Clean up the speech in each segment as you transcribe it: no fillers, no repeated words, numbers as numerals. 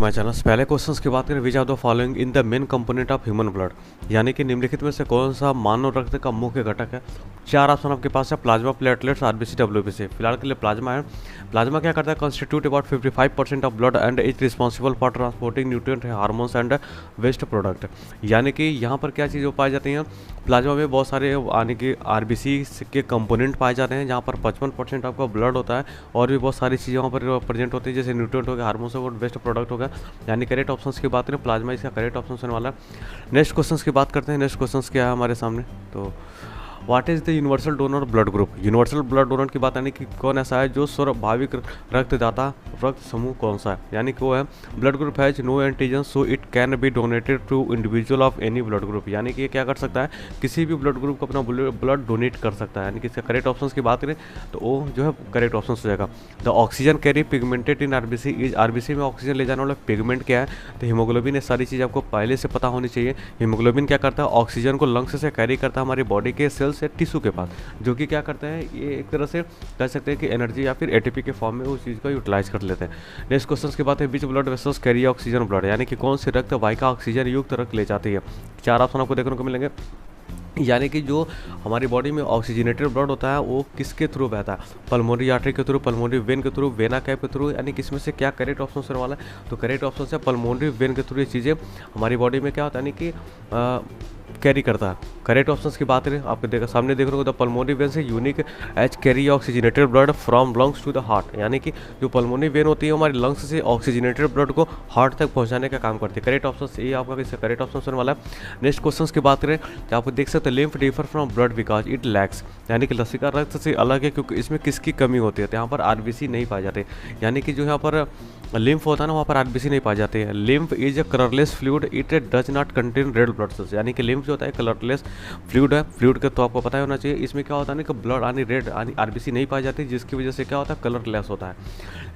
To my channel. पहले questions की बात करें, which are the following in the main component of human blood, यानी कि निम्नलिखित में से कौन सा मानव रक्त का मुख्य घटक है। चार ऑप्शन आपके पास है, प्लाज्मा, प्लेटलेट्स, आरबीसी, डब्ल्यूबीसी। फिलहाल के लिए प्लाज्मा है। प्लाज्मा क्या करता है, constitute about 55% of blood and is responsible for transporting nutrient, hormones and waste product. यानी कि यहाँ पर क्या चीज़ें पाई जाती हैं, प्लाज्मा में बहुत सारे यानी कि आरबीसी के कंपोनेंट पाए जाते हैं, जहाँ पर 55% आपका ब्लड होता है और भी बहुत सारी चीज़ें वहाँ पर प्रेजेंट होती है, जैसे न्यूट्रिएंट हो गया, हार्मोन्स हो गया, वेस्ट प्रोडक्ट हो गया। यानी करेक्ट ऑप्शंस की बात करें, प्लाज्मा इसका करेक्ट ऑप्शन होने वाला है। नेक्स्ट क्वेश्चंस की बात करते हैं। नेक्स्ट क्वेश्चंस क्या है हमारे सामने, तो what is the universal donor blood group. Universal blood donor की बात यानी कि कौन ऐसा है जो स्वाभाविक रक्तदाता रक्त समूह कौन सा है, यानी कि वो है blood group has no antigen so it can be donated to individual of any blood group. यानी कि ये क्या कर सकता है, किसी भी ब्लड ग्रुप को अपना ब्लड डोनेट कर सकता है। यानी कि इसका करेक्ट ऑप्शन की बात करें तो वो जो है करेक्ट ऑप्शन हो जाएगा। The oxygen carry pigmented in RBC is, RBC में ऑक्सीजन ले जाने वाला पिगमेंट क्या है, तो हीमोग्लोबिन। ये सारी चीज़ आपको पहले से पता होनी चाहिए। हीमोग्लोबिन क्या करता है, ऑक्सीजन को लंग्स से कैरी करता है हमारी बॉडी के सेल से टिश्यू के पास, जो कि क्या करते हैं, ये एक तरह से कह सकते हैं कि एनर्जी या फिर एटीपी के फॉर्म में उस चीज़ को यूटिलाइज कर लेते हैं। नेक्स्ट क्वेश्चन की बात है, which blood vessels carry oxygen blood, यानी कि कौन सी रक्त वाहिका ऑक्सीजन युक्त रक्त ले जाती है। चार ऑप्शन आपको देखने को मिलेंगे। यानी कि जो हमारी बॉडी में ऑक्सीजनेटेड ब्लड होता है वो किसके थ्रू बहता है, पल्मोनरी आर्टरी के थ्रू, पल्मोनरी वेन के थ्रू, वेना कैप के थ्रू। यानी कि इसमें से क्या करेक्ट ऑप्शन होने वाला है, तो करेक्ट ऑप्शन है पल्मोनरी वेन के थ्रू। ये चीज़ें हमारी बॉडी में क्या होता है, यानी कि कैरी करता है। करेक्ट ऑप्शंस की बात करें, आपको सामने देख रहे हो, द पल्मोनरी वेन से unique H carry oxygenated blood from lungs to the heart. यानी कि जो पल्मोनरी वेन होती है हमारी लंग्स से ऑक्सीजनेटेड ब्लड को हार्ट तक पहुंचाने का काम करती है। करेक्ट ऑप्शन ये आपका इसका करेक्ट ऑप्शन होने वाला है। नेक्स्ट क्वेश्चन की बात करें तो आपको देख सकते हैं, lymph differ from blood because it lacks, यानी कि लसिका रक्त से अलग है क्योंकि इसमें किसकी कमी होती है, तो यहाँ पर आरबीसी नहीं पाए जाते। यानी कि जो यहाँ पर लिम्फ होता है ना, वहाँ पर आरबीसी नहीं पाए जाते हैं। Lymph is a colourless fluid, it does not contain red blood cells. यानी कि लिम्फ जो होता है कलरलेस फ्लूइड है, फ्लूइड का तो आपको पता ही होना चाहिए। इसमें क्या होता है ना कि ब्लड यानी रेड यानी आरबीसी नहीं पाई जाती, जिसकी वजह से क्या होता है, कलरलेस होता है।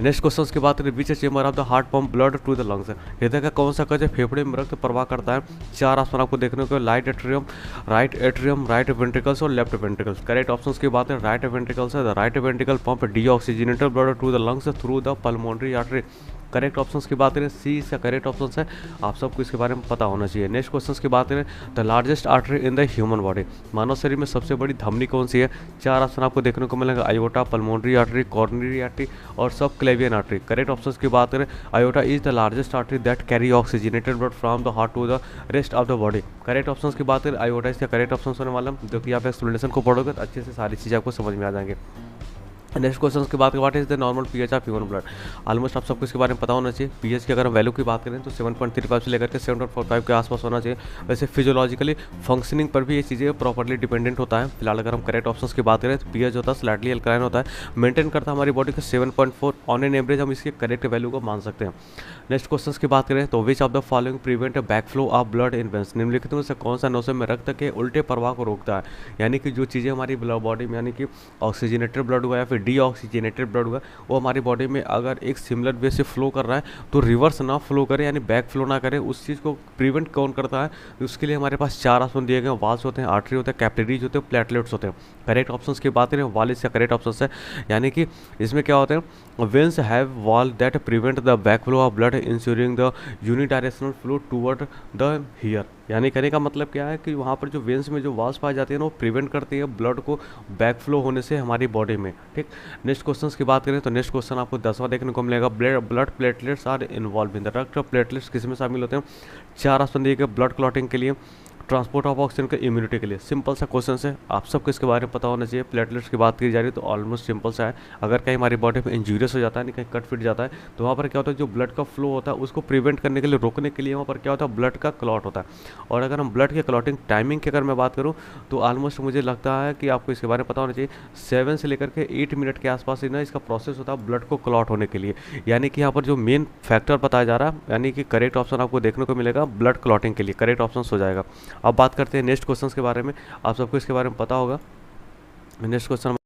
नेक्स्ट क्वेश्चन की बात करें, which chamber of the heart pump blood to the lungs, हृदय का कौन सा कज फेफड़े में रक्त प्रवाह करता है। चार ऑप्शन आपको देखने को, राइट एट्रियम, राइट वेंट्रिकल्स और लेफ्ट वेंट्रिकल्स। करेक्ट ऑप्शन की बात है राइट वेंट्रिकल्स है। The right ventricle pump deoxygenated blood to the lungs through the pulmonary artery. Correct options की बात करें, सी इसका करेक्ट ऑप्शन है। आप सबको इसके बारे में पता होना चाहिए। नेक्स्ट क्वेश्चन की बात करें, the largest artery in the human body, मानव शरीर में सबसे बड़ी धमनी कौन सी है। चार ऑप्शन आपको देखने को मिलेगा, aorta, pulmonary artery, coronary artery और subclavian artery. Correct option की बात करें, aorta is the largest artery that carry oxygenated blood from the heart to the rest of the body. Correct option की बात करें, आयोटा इसका correct option होने वाला, जो कि आप एक्सप्लेनेशन को पढ़ोगे तो अच्छे से सारी चीज़ें आपको समझ में आ जाएंगे। नेक्स्ट क्वेश्चन की बात करें, what is the normal pH of human blood. Almost आप सबको इसके बारे में पता होना चाहिए। पीएच की अगर हम वैल्यू की बात करें तो 7.35 से लेकर के 7.45 के आसपास होना चाहिए। वैसे फिजियोलॉजिकली फंक्शनिंग पर भी ये चीज़ें प्रॉपर्ली डिपेंडेंट होता है। फिलहाल अगर हम करेक्ट ऑप्शंस की बात करें तो पीएच होता है स्लाइटली अल्कलाइन होता है, मेंटेन करता है हमारी बॉडी को 7.4 ऑन एन एवरेज, हम इसके करेक्ट वैल्यू को मान सकते हैं। नेक्स्ट क्वेश्चन की बात करें तो which of the following prevent back flow of blood in veins, निम्नलिखित में से कौन सा नसों में रक्त के उल्टे प्रवाह को रोकता है। यानी कि जो चीज़ें हमारी बॉडी में यानी कि ऑक्सीजनेटेड ब्लड हुआ या फिर डीऑक्सीजनेटेड ब्लड हुआ, वो हमारी बॉडी में अगर एक सिमिलर वे से फ्लो कर रहा है तो रिवर्स ना फ्लो करे, यानी बैक फ्लो ना करे, उस चीज़ को प्रिवेंट कौन करता है। तो उसके लिए हमारे पास चार ऑप्शन दिए गए, वाल्स होते हैं, आर्टरी होते हैं, कैपिलरीज होते हैं, प्लेटलेट्स होते हैं। करेक्ट ऑप्शंस की बात करें, वाल इसका करेक्ट ऑप्शन है। यानी कि इसमें क्या होते हैं, veins have wall that prevent the back flow of blood ensuring the unidirectional flow toward the here. यानी कहने का मतलब क्या है कि वहाँ पर जो वेन्स में जो वॉल्स पाई जाती है ना, वो प्रिवेंट करती है ब्लड को बैक फ्लो होने से हमारी बॉडी में। ठीक, नेक्स्ट क्वेश्चन की बात करें तो नेक्स्ट क्वेश्चन आपको 10वां देखने को मिलेगा, blood platelets are involve in the, रक्त प्लेटलेट्स किस में शामिल होते हैं। चार ऑप्शन दिए गए, ब्लड क्लॉटिंग के लिए, ट्रांसपोर्ट ऑफ ऑक्सीजन के इम्यूनिटी के लिए। सिंपल सा क्वेश्चन है, आप सबको इसके बारे में पता होना चाहिए। प्लेटलेट्स की बात की जा रही है तो ऑलमोस्ट सिंपल सा है, अगर कहीं हमारी बॉडी में इंजूरियस हो जाता है, कहीं कट फिट जाता है, तो वहाँ पर क्या होता है, जो ब्लड का फ्लो होता है उसको प्रिवेंट करने के लिए, रोकने के लिए वहाँ पर क्या होता है, ब्लड का क्लॉट होता है। और अगर हम ब्लड के क्लॉटिंग टाइमिंग की अगर मैं बात करूँ तो ऑलमोस्ट मुझे लगता है कि आपको इसके बारे में पता होना चाहिए, 7 से लेकर के 8 मिनट के आसपास ही ना इसका प्रोसेस होता है ब्लड को क्लॉट होने के लिए। यानी कि यहाँ पर जो मेन फैक्टर बताया जा रहा है, यानी कि करेक्ट ऑप्शन आपको देखने को मिलेगा ब्लड क्लॉटिंग के लिए, करेक्ट ऑप्शन हो जाएगा। अब बात करते हैं नेक्स्ट क्वेश्चन के बारे में, आप सबको इसके बारे में पता होगा। Next question